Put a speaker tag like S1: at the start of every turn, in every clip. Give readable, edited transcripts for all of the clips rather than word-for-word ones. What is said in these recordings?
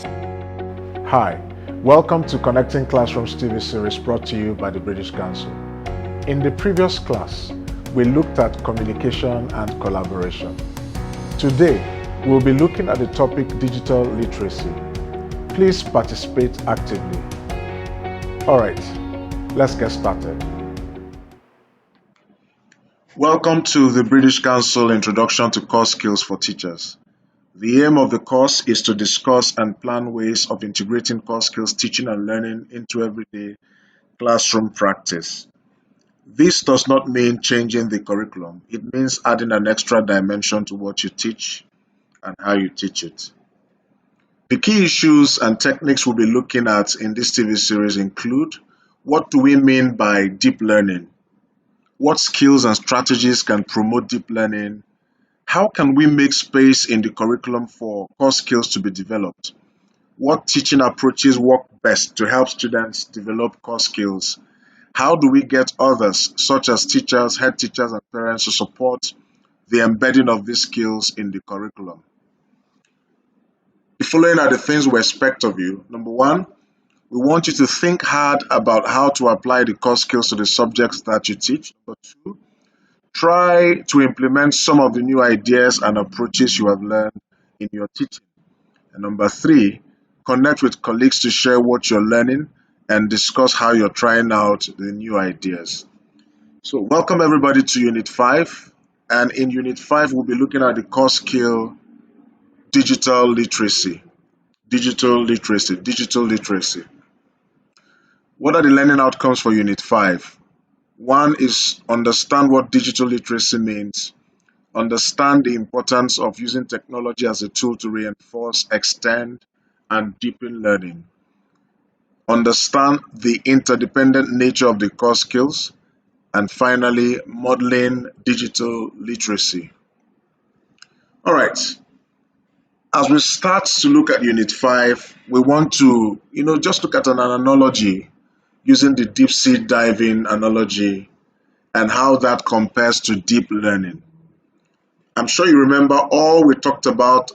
S1: Hi, welcome to Connecting Classrooms TV series brought to you by the British Council. In the previous class, we looked at communication and collaboration. Today, we'll be looking at the topic digital literacy. Please participate actively. Alright, let's get started. Welcome to the British Council Introduction to Core Skills for Teachers. The aim of the course is to discuss and plan ways of integrating core skills teaching and learning into everyday classroom practice. This does not mean changing the curriculum. It means adding an extra dimension to what you teach and how you teach it. The key issues and techniques we'll be looking at in this TV series include: what do we mean by deep learning? What skills and strategies can promote deep learning? How can we make space in the curriculum for core skills to be developed? What teaching approaches work best to help students develop core skills? How do we get others, such as teachers, head teachers, and parents, to support the embedding of these skills in the curriculum? The following are the things we expect of you. Number one, we want you to think hard about how to apply the core skills to the subjects that you teach. Number two, try to implement some of the new ideas and approaches you have learned in your teaching. And number three, connect with colleagues to share what you're learning and discuss how you're trying out the new ideas. So welcome everybody to Unit 5. And in Unit 5, we'll be looking at the core skill digital literacy. Digital literacy, digital literacy. What are the learning outcomes for Unit 5? One is understand what digital literacy means. Understand the importance of using technology as a tool to reinforce, extend, and deepen learning. Understand the interdependent nature of the core skills. And finally, modeling digital literacy. All right. As we start to look at Unit 5, we want to, just look at an analogy using the deep sea diving analogy and how that compares to deep learning. I'm sure you remember all we talked about,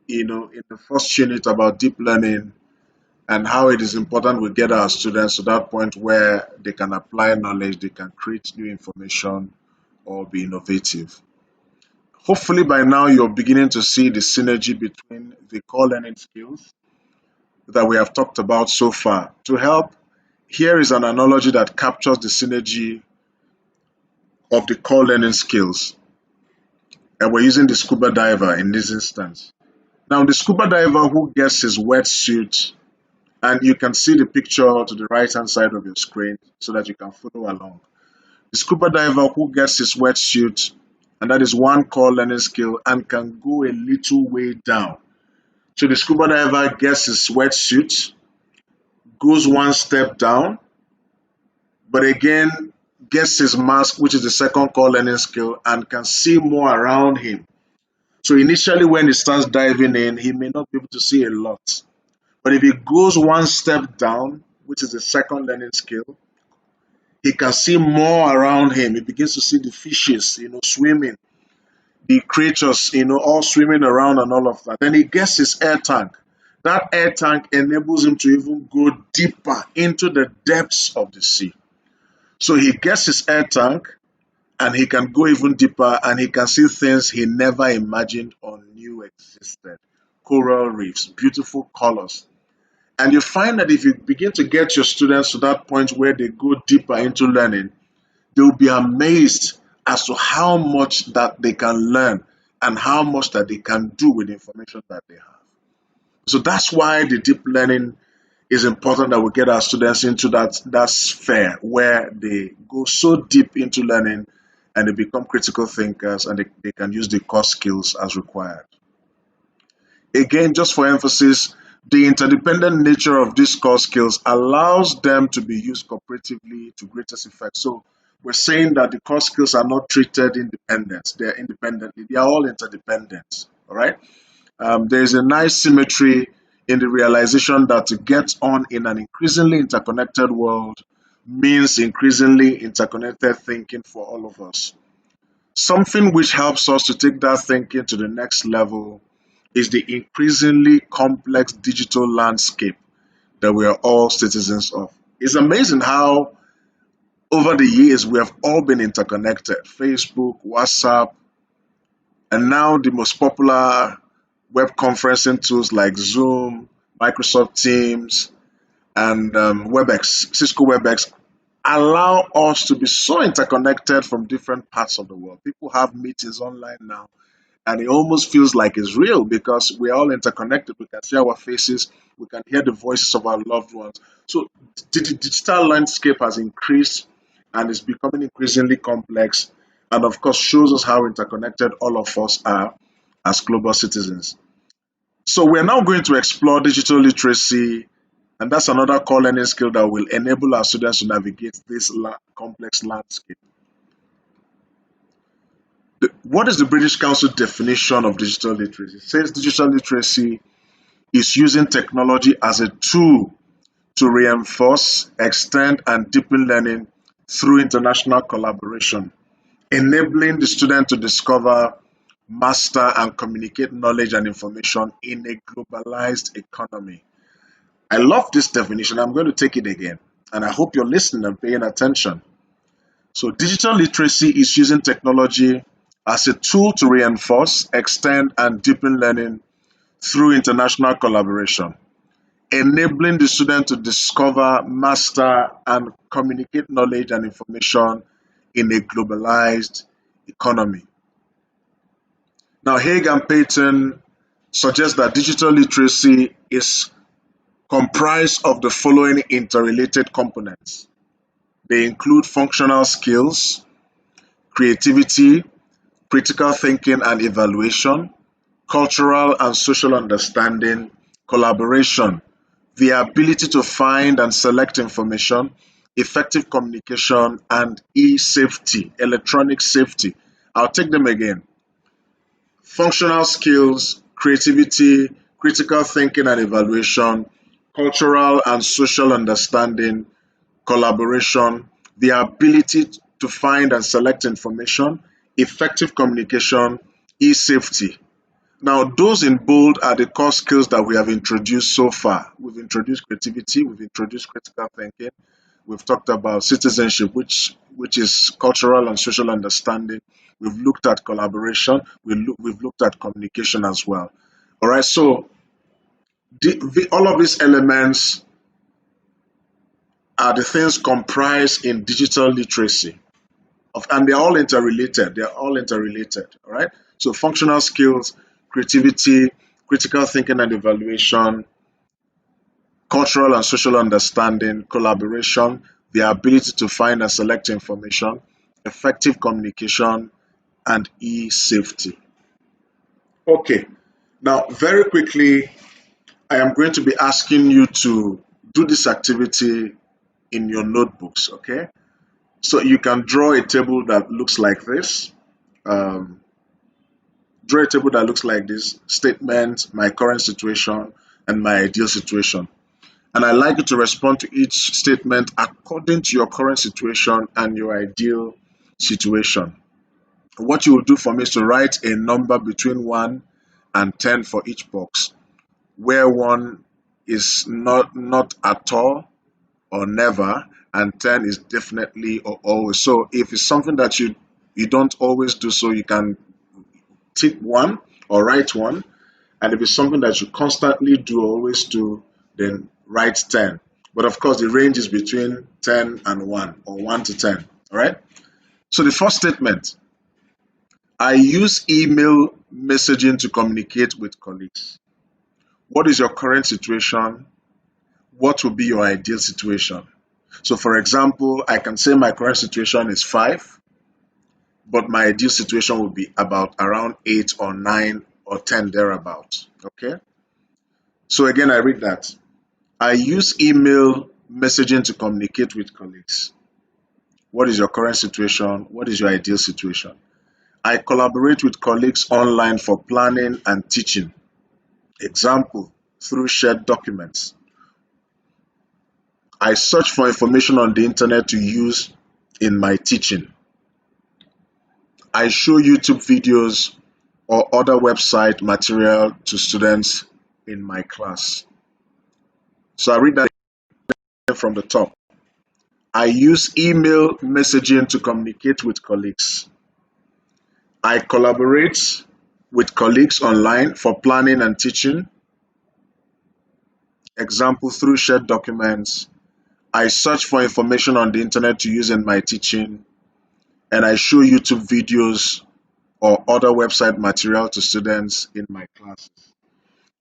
S1: in the first unit about deep learning and how it is important we get our students to that point where they can apply knowledge, they can create new information or be innovative. Hopefully by now you're beginning to see the synergy between the core learning skills that we have talked about so far. To help, here is an analogy that captures the synergy of the core learning skills. And we're using the scuba diver in this instance. Now, the scuba diver who gets his wetsuit, and you can see the picture to the right-hand side of your screen so that you can follow along. The scuba diver who gets his wetsuit, and that is one core learning skill, and can go a little way down. So the scuba diver gets his wetsuit, goes one step down, but again gets his mask, which is the second core learning skill, and can see more around him. So initially when he starts diving in, he may not be able to see a lot. But if he goes one step down, which is the second learning skill, he can see more around him. He begins to see the fishes, swimming, the creatures, all swimming around and all of that. Then he gets his air tank. That air tank enables him to even go deeper into the depths of the sea. So he gets his air tank and he can go even deeper and he can see things he never imagined or knew existed. Coral reefs, beautiful colors. And you find that if you begin to get your students to that point where they go deeper into learning, they will be amazed as to how much that they can learn and how much that they can do with the information that they have. So that's why the deep learning is important, that we get our students into that sphere where they go so deep into learning and they become critical thinkers and they can use the core skills as required. Again, just for emphasis, the interdependent nature of these core skills allows them to be used cooperatively to greatest effect. So we're saying that the core skills are not treated independent. They're independently. They are all interdependent. All right. There is a nice symmetry in the realization that to get on in an increasingly interconnected world means increasingly interconnected thinking for all of us. Something which helps us to take that thinking to the next level is the increasingly complex digital landscape that we are all citizens of. It's amazing how over the years we have all been interconnected. Facebook, WhatsApp, and now the most popular web conferencing tools like Zoom, Microsoft Teams, and WebEx, Cisco WebEx, allow us to be so interconnected from different parts of the world. People have meetings online now, and it almost feels like it's real because we're all interconnected. We can see our faces, we can hear the voices of our loved ones. So the digital landscape has increased and is becoming increasingly complex, and of course shows us how interconnected all of us are as global citizens. So we're now going to explore digital literacy, and that's another core learning skill that will enable our students to navigate this complex landscape. What is the British Council definition of digital literacy? It says digital literacy is using technology as a tool to reinforce, extend, and deepen learning through international collaboration, enabling the student to discover, master, and communicate knowledge and information in a globalized economy. I love this definition. I'm going to take it again, and I hope you're listening and paying attention. So, digital literacy is using technology as a tool to reinforce, extend, and deepen learning through international collaboration, enabling the student to discover, master, and communicate knowledge and information in a globalized economy. Now, Haig and Payton suggest that digital literacy is comprised of the following interrelated components. They include functional skills, creativity, critical thinking and evaluation, cultural and social understanding, collaboration, the ability to find and select information, effective communication, and e-safety, electronic safety. I'll take them again. Functional skills, creativity, critical thinking and evaluation, cultural and social understanding, collaboration, the ability to find and select information, effective communication, e-safety. Now, those in bold are the core skills that we have introduced so far. We've introduced creativity, we've introduced critical thinking, we've talked about citizenship, which is cultural and social understanding. We've looked at collaboration, we've looked at communication as well. All right, so all of these elements are the things comprised in digital literacy. And they're all interrelated. They're all interrelated. All right. So functional skills, creativity, critical thinking and evaluation, cultural and social understanding, collaboration, the ability to find and select information, effective communication, and e-safety. Okay. Now, very quickly, I am going to be asking you to do this activity in your notebooks. Okay. So you can draw a table that looks like this. Um, Draw a table that looks like this: statement, my current situation, and my ideal situation. And I'd like you to respond to each statement according to your current situation and your ideal situation. What you will do for me is to write a number between 1 and 10 for each box, where 1 is not at all or never, and 10 is definitely or always. So if it's something that you don't always do, so you can tick 1 or write 1. And if it's something that you constantly do, always do, then write 10. But of course, the range is between 10 and 1, or 1 to 10. All right. So the first statement: I use email messaging to communicate with colleagues. What is your current situation? What will be your ideal situation? So, for example, I can say my current situation is 5, but my ideal situation will be about around 8 or 9 or 10 thereabouts. Okay. So again, I read that. I use email messaging to communicate with colleagues. What is your current situation? What is your ideal situation? I collaborate with colleagues online for planning and teaching. Example, through shared documents. I search for information on the internet to use in my teaching. I show YouTube videos or other website material to students in my class. So I read that from the top. I use email messaging to communicate with colleagues. I collaborate with colleagues online for planning and teaching. Example, through shared documents. I search for information on the internet to use in my teaching, and I show YouTube videos or other website material to students in my classes.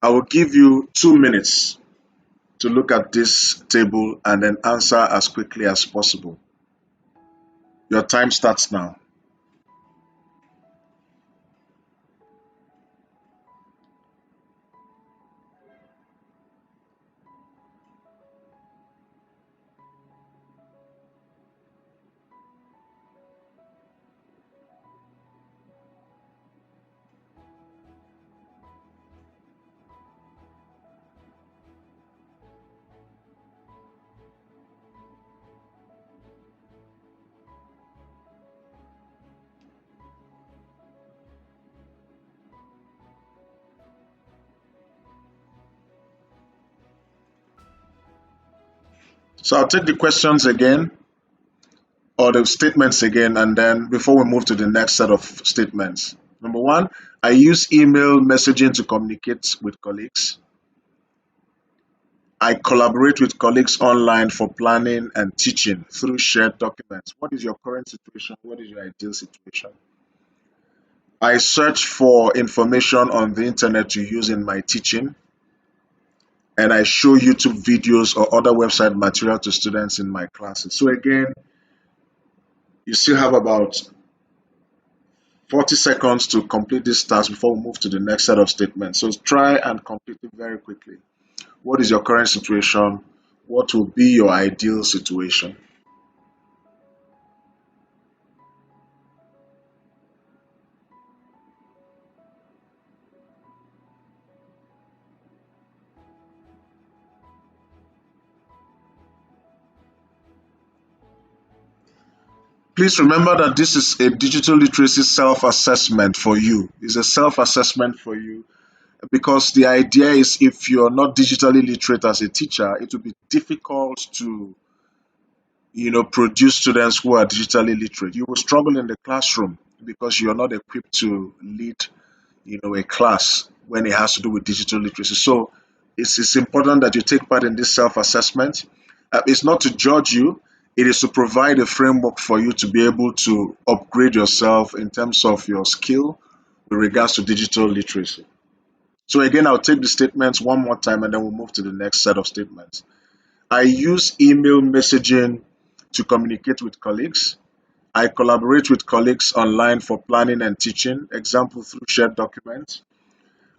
S1: I will give you 2 minutes to look at this table and then answer as quickly as possible. Your time starts now. So I'll take the questions again or the statements again, and then before we move to the next set of statements. Number one, I use email messaging to communicate with colleagues. I collaborate with colleagues online for planning and teaching through shared documents. What is your current situation? What is your ideal situation? I search for information on the internet to use in my teaching, and I show YouTube videos or other website material to students in my classes. So again, you still have about 40 seconds to complete this task before we move to the next set of statements. So try and complete it very quickly. What is your current situation? What will be your ideal situation? Please remember that this is a digital literacy self-assessment for you. It's a self-assessment for you because the idea is if you're not digitally literate as a teacher, it will be difficult to produce students who are digitally literate. You will struggle in the classroom because you're not equipped to lead a class when it has to do with digital literacy. So it's important that you take part in this self-assessment. It's not to judge you, it is to provide a framework for you to be able to upgrade yourself in terms of your skill with regards to digital literacy. So again, I'll take the statements one more time and then we'll move to the next set of statements. I use email messaging to communicate with colleagues. I collaborate with colleagues online for planning and teaching, example through shared documents.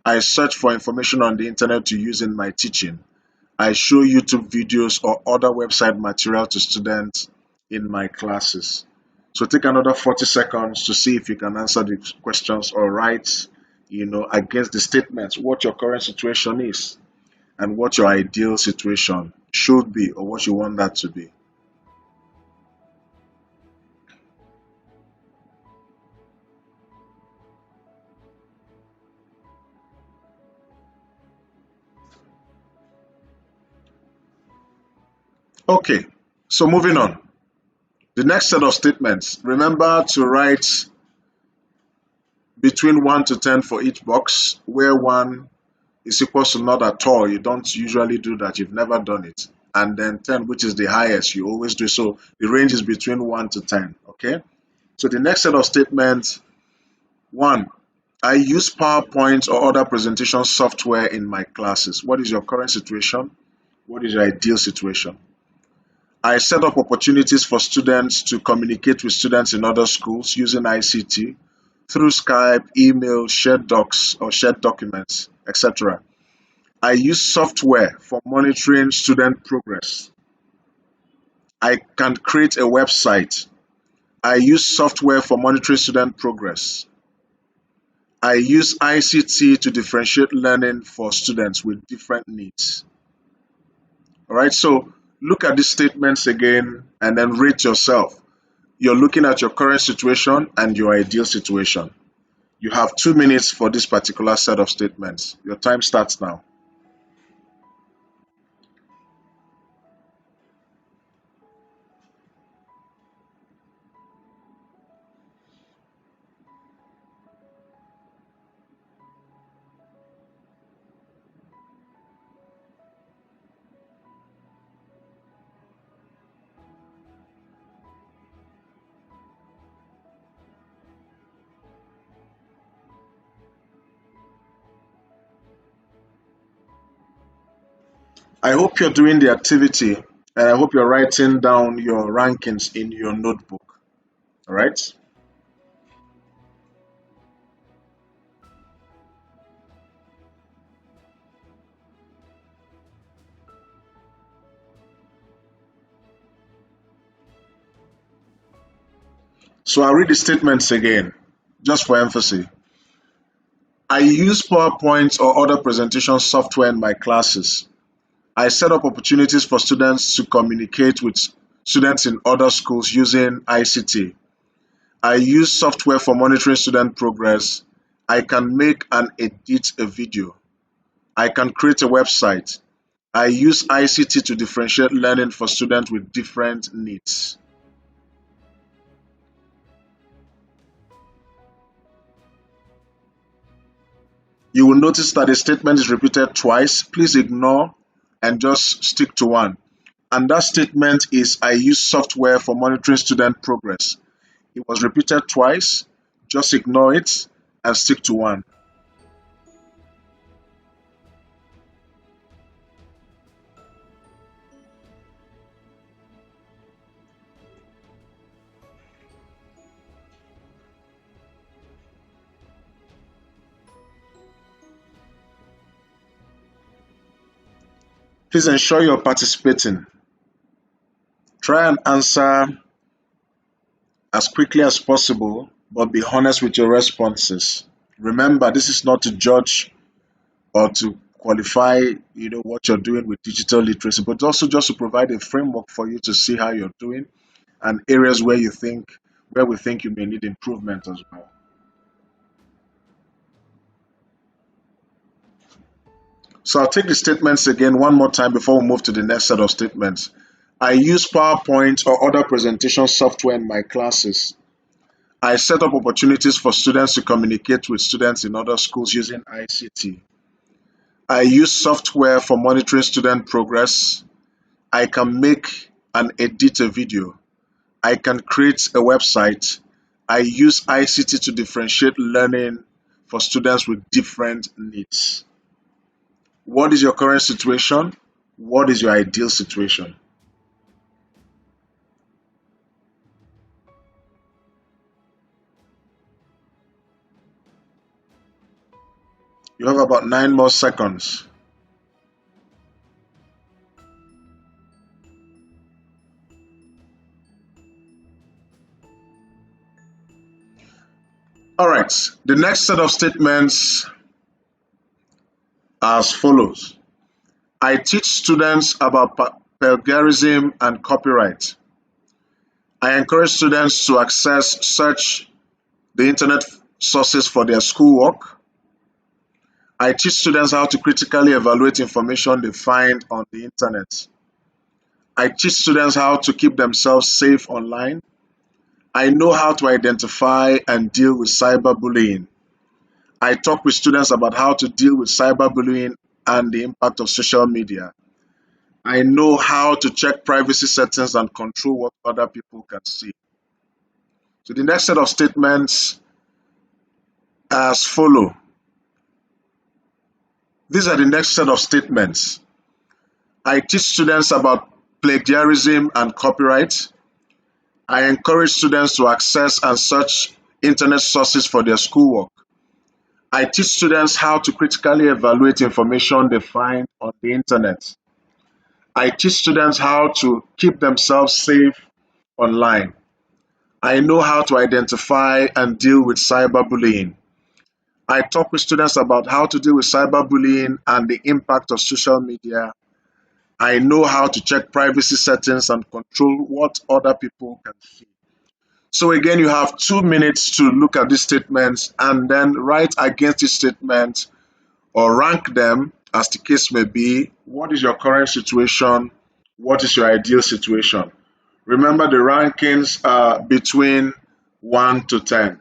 S1: I search for information on the internet to use in my teaching. I show YouTube videos or other website material to students in my classes. So take another 40 seconds to see if you can answer the questions or write, against the statements, what your current situation is and what your ideal situation should be or what you want that to be. Okay, so moving on. The next set of statements, remember to write between 1 to 10 for each box, where 1 is equal to not at all. You don't usually do that. You've never done it. And then 10, which is the highest, you always do. So the range is between 1 to 10. Okay. So the next set of statements, 1, I use PowerPoint or other presentation software in my classes. What is your current situation? What is your ideal situation? I set up opportunities for students to communicate with students in other schools using ICT through Skype, email, shared docs or shared documents, etc. I use software for monitoring student progress. I can create a website. I use software for monitoring student progress. I use ICT to differentiate learning for students with different needs. All right, so look at these statements again and then rate yourself. You're looking at your current situation and your ideal situation. You have 2 minutes for this particular set of statements. Your time starts now. I hope you're doing the activity and I hope you're writing down your rankings in your notebook. All right? So I'll read the statements again, just for emphasis. I use PowerPoint or other presentation software in my classes. I set up opportunities for students to communicate with students in other schools using ICT. I use software for monitoring student progress. I can make and edit a video. I can create a website. I use ICT to differentiate learning for students with different needs. You will notice that the statement is repeated twice. Please ignore and just stick to one. And that statement is I use software for monitoring student progress. It was repeated twice. Just ignore it and stick to one. Please ensure you're participating. Try and answer as quickly as possible, but be honest with your responses. Remember, this is not to judge or to qualify, what you're doing with digital literacy, but also just to provide a framework for you to see how you're doing and areas where we think you may need improvement as well. So I'll take the statements again one more time before we move to the next set of statements. I use PowerPoint or other presentation software in my classes. I set up opportunities for students to communicate with students in other schools using ICT. I use software for monitoring student progress. I can make and edit a video. I can create a website. I use ICT to differentiate learning for students with different needs. What is your current situation? What is your ideal situation? You have about 9 more seconds. All right, the next set of statements are as follows. I teach students about plagiarism and copyright. I encourage students to search the internet sources for their schoolwork. I teach students how to critically evaluate information they find on the internet. I teach students how to keep themselves safe online. I know how to identify and deal with cyberbullying. I talk with students about how to deal with cyberbullying and the impact of social media. I know how to check privacy settings and control what other people can see. So the next set of statements are as follow. These are the next set of statements. I teach students about plagiarism and copyright. I encourage students to access and search internet sources for their schoolwork. I teach students how to critically evaluate information they find on the internet. I teach students how to keep themselves safe online. I know how to identify and deal with cyberbullying. I talk with students about how to deal with cyberbullying and the impact of social media. I know how to check privacy settings and control what other people can see. So again, you have 2 minutes to look at these statements and then write against this statement or rank them as the case may be. What is your current situation? What is your ideal situation? Remember, the rankings are between 1 to 10.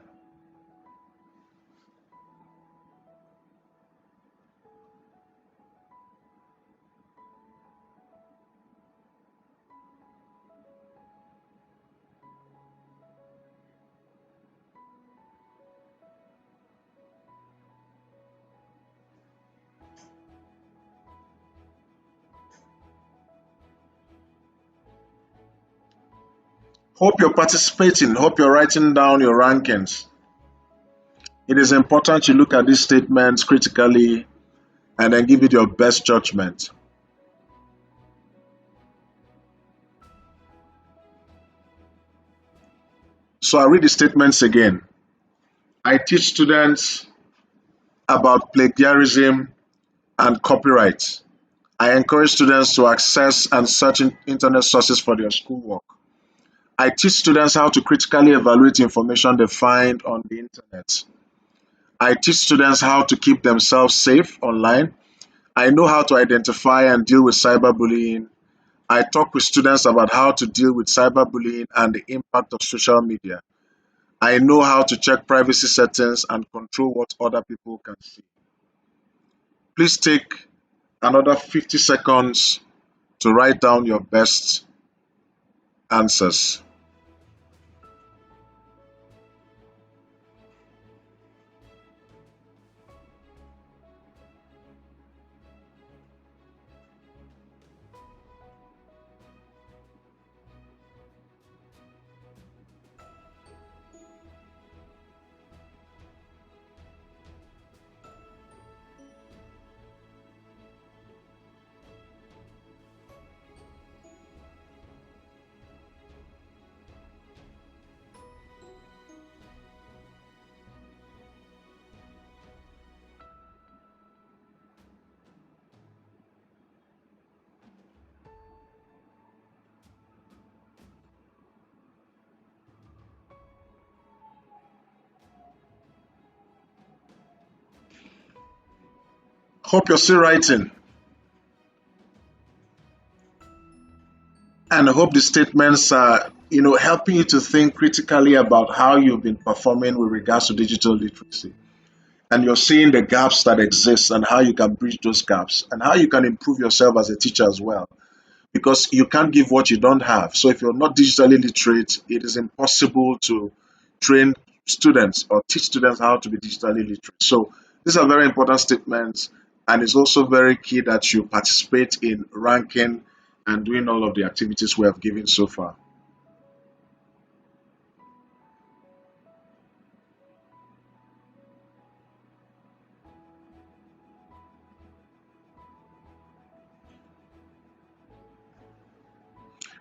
S1: Hope you're participating. Hope you're writing down your rankings. It is important you look at these statements critically and then give it your best judgment. So I read the statements again. I teach students about plagiarism and copyright. I encourage students to access and search internet sources for their schoolwork. I teach students how to critically evaluate information they find on the internet. I teach students how to keep themselves safe online. I know how to identify and deal with cyberbullying. I talk with students about how to deal with cyberbullying and the impact of social media. I know how to check privacy settings and control what other people can see. Please take another 50 seconds to write down your best answers. Hope you're still writing, and I hope the statements are helping you to think critically about how you've been performing with regards to digital literacy. And you're seeing the gaps that exist and how you can bridge those gaps and how you can improve yourself as a teacher as well. Because you can't give what you don't have. So if you're not digitally literate, it is impossible to train students or teach students how to be digitally literate. So these are very important statements, and it's also very key that you participate in ranking and doing all of the activities we have given so far.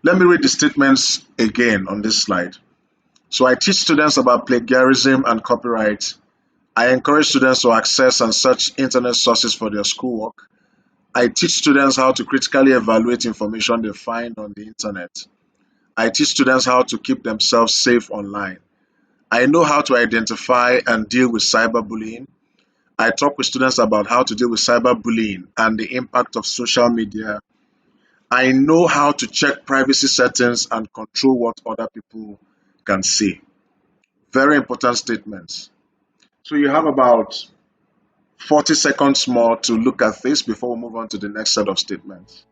S1: Let me read the statements again on this slide. So I teach students about plagiarism and copyright. I encourage students to access and search internet sources for their schoolwork. I teach students how to critically evaluate information they find on the internet. I teach students how to keep themselves safe online. I know how to identify and deal with cyberbullying. I talk with students about how to deal with cyberbullying and the impact of social media. I know how to check privacy settings and control what other people can see. Very important statements. So you have about 40 seconds more to look at this before we move on to the next set of statements.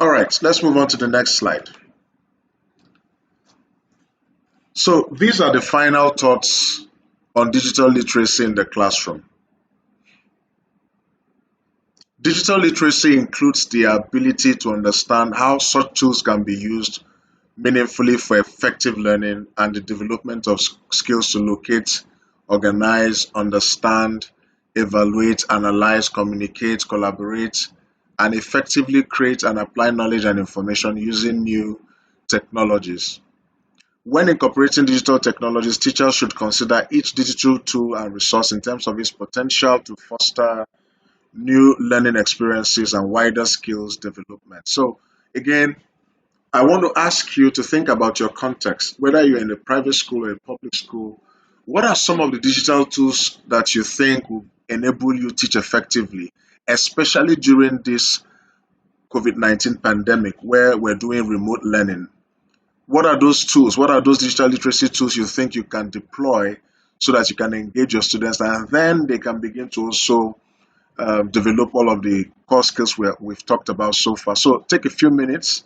S1: All right, let's move on to the next slide. So these are the final thoughts on digital literacy in the classroom. Digital literacy includes the ability to understand how such tools can be used meaningfully for effective learning and the development of skills to locate, organize, understand, evaluate, analyze, communicate, collaborate, and effectively create and apply knowledge and information using new technologies. When incorporating digital technologies, teachers should consider each digital tool and resource in terms of its potential to foster new learning experiences and wider skills development. So, again, I want to ask you to think about your context, whether you're in a private school or a public school. What are some of the digital tools that you think will enable you to teach effectively, especially during this COVID-19 pandemic where we're doing remote learning? What are those tools? What are those digital literacy tools you think you can deploy so that you can engage your students and then they can begin to also develop all of the core skills we've talked about so far? So take a few minutes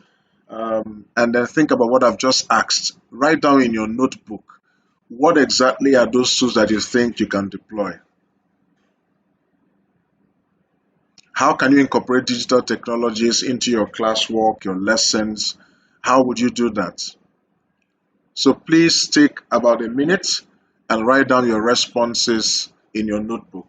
S1: and then think about what I've just asked. Write down in your notebook what exactly are those tools that you think you can deploy. How can you incorporate digital technologies into your classwork, your lessons? How would you do that? So please take about a minute and write down your responses in your notebook.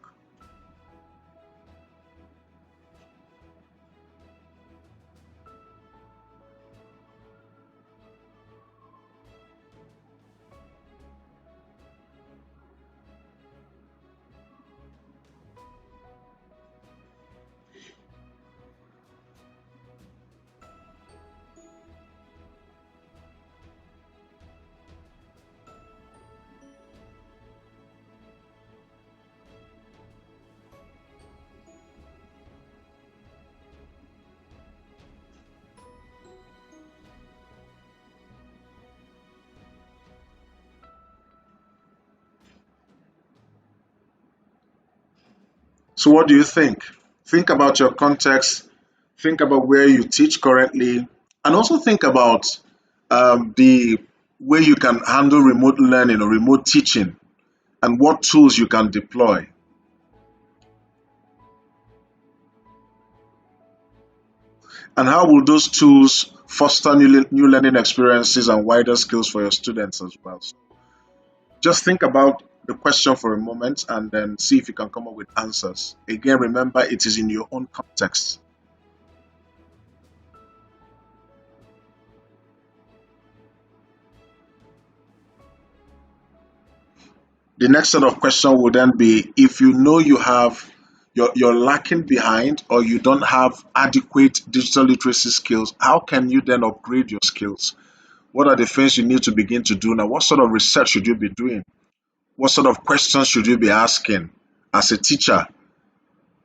S1: So what do you think? Think about your context, think about where you teach currently, and also think about the way you can handle remote learning or remote teaching and what tools you can deploy. And how will those tools foster new learning experiences and wider skills for your students as well? So just think about the question for a moment and then see if you can come up with answers. Again, remember it is in your own context. The next set of question will then be if you know you're lacking behind or you don't have adequate digital literacy skills, how can you then upgrade your skills? What are the things you need to begin to do now? What sort of research should you be doing? What sort of questions should you be asking as a teacher?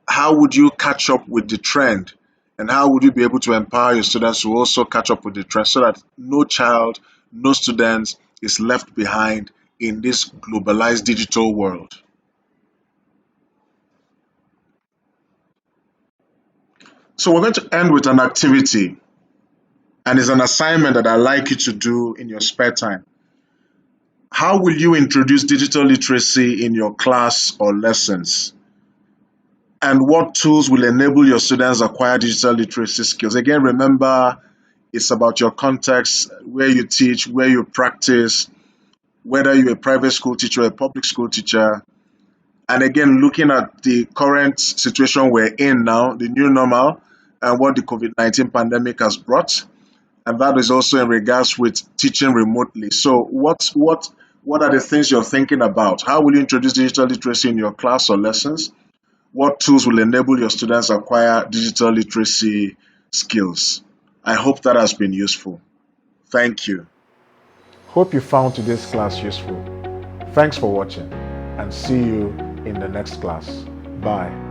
S1: How would you catch up with the trend? And how would you be able to empower your students to also catch up with the trend so that no child, no student is left behind in this globalized digital world? So we're going to end with an activity, and it's an assignment that I'd like you to do in your spare time. How will you introduce digital literacy in your class or lessons? And what tools will enable your students acquire digital literacy skills? Again, remember, it's about your context, where you teach, where you practice, whether you're a private school teacher or a public school teacher. And again, looking at the current situation we're in now, the new normal, and what the COVID-19 pandemic has brought. And that is also in regards with teaching remotely. So what are the things you're thinking about? How will you introduce digital literacy in your class or lessons? What tools will enable your students acquire digital literacy skills? I hope that has been useful. Thank you. Hope you found today's class useful. Thanks for watching and see you in the next class. Bye.